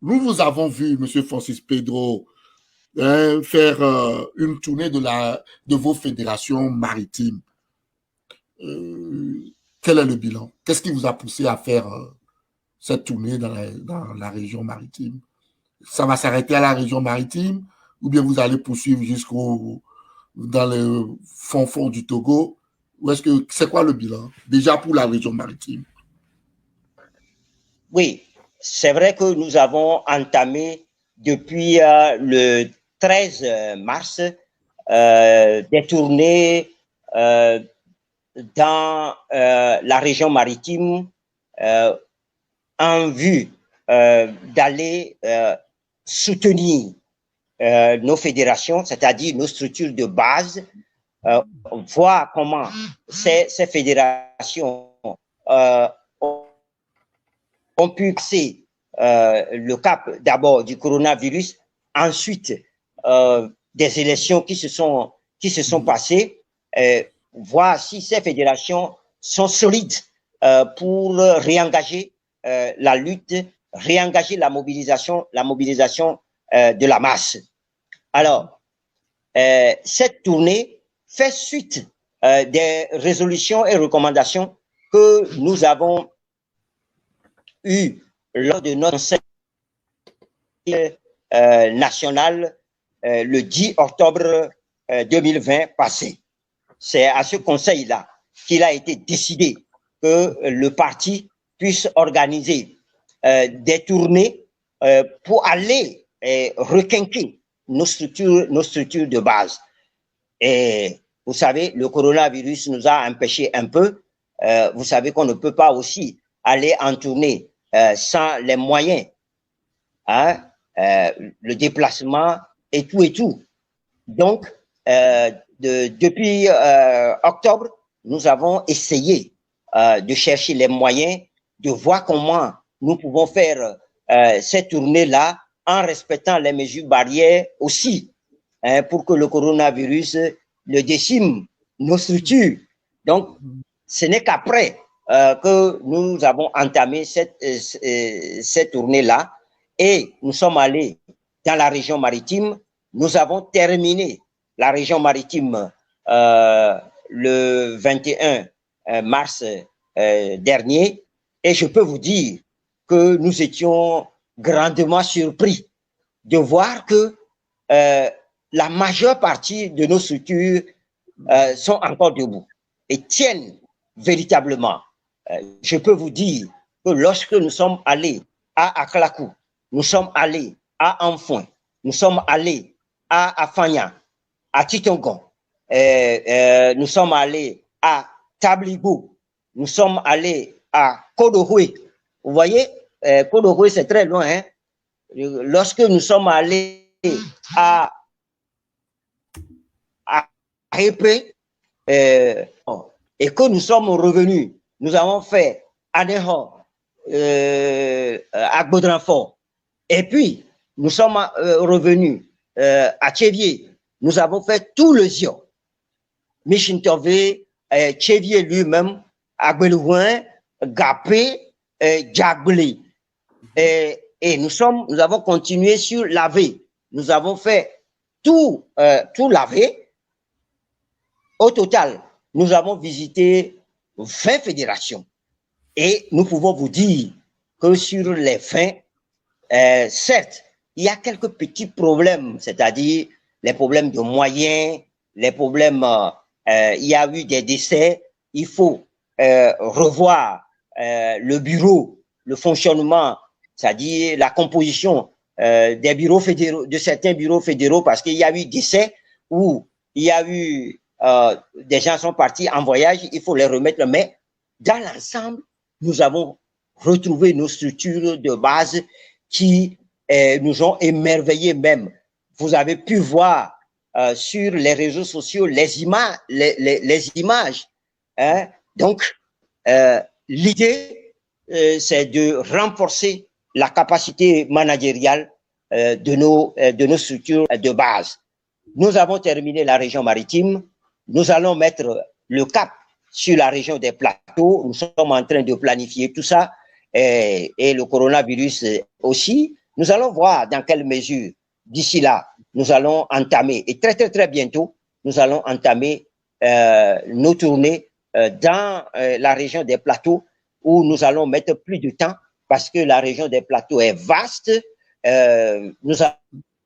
Nous vous avons vu, Monsieur Francis Pedro, hein, faire une tournée de vos fédérations maritimes. Euh, Quel est le bilan? Qu'est-ce qui vous a poussé à faire cette tournée dans la région maritime? Ça va s'arrêter à la région maritime ou bien vous allez poursuivre jusqu'au dans le fond du Togo? Ou est-ce que c'est quoi le bilan déjà pour la région maritime? Oui, c'est vrai que nous avons entamé depuis le 13 mars des tournées dans la région maritime euh, en vue d'aller soutenir nos fédérations, c'est-à-dire nos structures de base, voir comment ces fédérations euh, ont pu passer le cap d'abord du coronavirus, ensuite des élections qui se sont passées, voir si ces fédérations sont solides pour réengager la lutte, réengager la mobilisation de la masse. Alors, cette tournée fait suite des résolutions et recommandations que nous avons eues lors de notre conseil national le 10 octobre 2020 passé. C'est à ce conseil-là qu'il a été décidé que le parti puisse organiser des tournées pour aller requinquer nos structures de base. Et vous savez, le coronavirus nous a empêché un peu. Vous savez qu'on ne peut pas aussi aller en tournée sans les moyens, hein, le déplacement et tout et tout. Donc, depuis octobre, nous avons essayé de chercher les moyens, de voir comment nous pouvons faire cette tournée-là en respectant les mesures barrières aussi, hein, pour que le coronavirus ne décime nos structures. Donc, ce n'est qu'après que nous avons entamé cette tournée-là et nous sommes allés dans la région maritime. Nous avons terminé la région maritime le 21 mars dernier et je peux vous dire que nous étions grandement surpris de voir que la majeure partie de nos structures sont encore debout et tiennent véritablement. Je peux vous dire que lorsque nous sommes allés à Aklakou, nous sommes allés à Anfoin, nous sommes allés à Afanya, à Titongon, nous sommes allés à Tabligo, nous sommes allés à Kodoué. Vous voyez, Kodoué, c'est très loin. Hein? Lorsque nous sommes allés à Répé, et que nous sommes revenus, nous avons fait Aného, à Baudranfort, et puis nous sommes revenus à Tchévier. Nous avons fait tout le Zion. Michintove, Tchévier lui-même, Agbelouin, Gapé, Djagbli. Et nous avons continué sur Lavé. Nous avons fait tout Lavé. Au total, nous avons visité 20 fédérations. Et nous pouvons vous dire que sur les 20, certes, il y a quelques petits problèmes, c'est-à-dire les problèmes de moyens, les problèmes, il y a eu des décès, il faut revoir le bureau, le fonctionnement, c'est-à-dire la composition des bureaux fédéraux, de certains bureaux fédéraux, parce qu'il y a eu décès où il y a eu des gens sont partis en voyage, il faut les remettre, mais dans l'ensemble, nous avons retrouvé nos structures de base qui nous ont émerveillés même. Vous avez pu voir sur les réseaux sociaux les images. Hein? Donc, l'idée, c'est de renforcer la capacité managériale de nos structures de base. Nous avons terminé la région maritime. Nous allons mettre le cap sur la région des plateaux. Nous sommes en train de planifier tout ça et le coronavirus aussi. Nous allons voir dans quelle mesure, d'ici là, nous allons entamer, et très, très, très bientôt, nous allons entamer nos tournées dans la région des plateaux, où nous allons mettre plus de temps, parce que la région des plateaux est vaste. Nous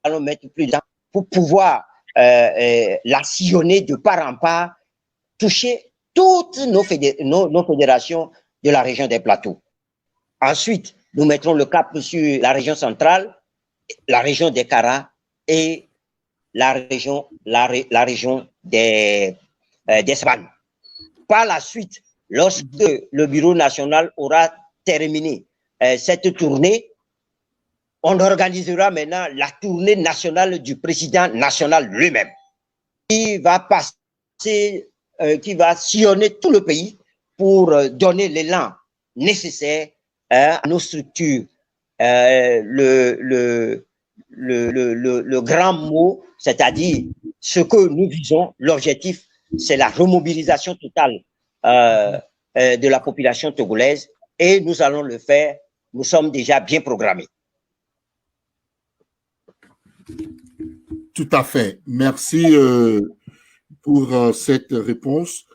allons mettre plus de temps pour pouvoir la sillonner de part en part, toucher toutes nos fédérations de la région des plateaux. Ensuite, nous mettrons le cap sur la région centrale, la région des Kara et la région des Savanes. Par la suite, lorsque le Bureau national aura terminé cette tournée, on organisera maintenant la tournée nationale du président national lui-même, qui va passer, qui va sillonner tout le pays pour donner l'élan nécessaire à nos structures. Le grand mot, c'est-à-dire ce que nous visons, l'objectif, c'est la remobilisation totale de la population togolaise, et nous allons le faire. Nous sommes déjà bien programmés. Tout à fait. Merci pour cette réponse.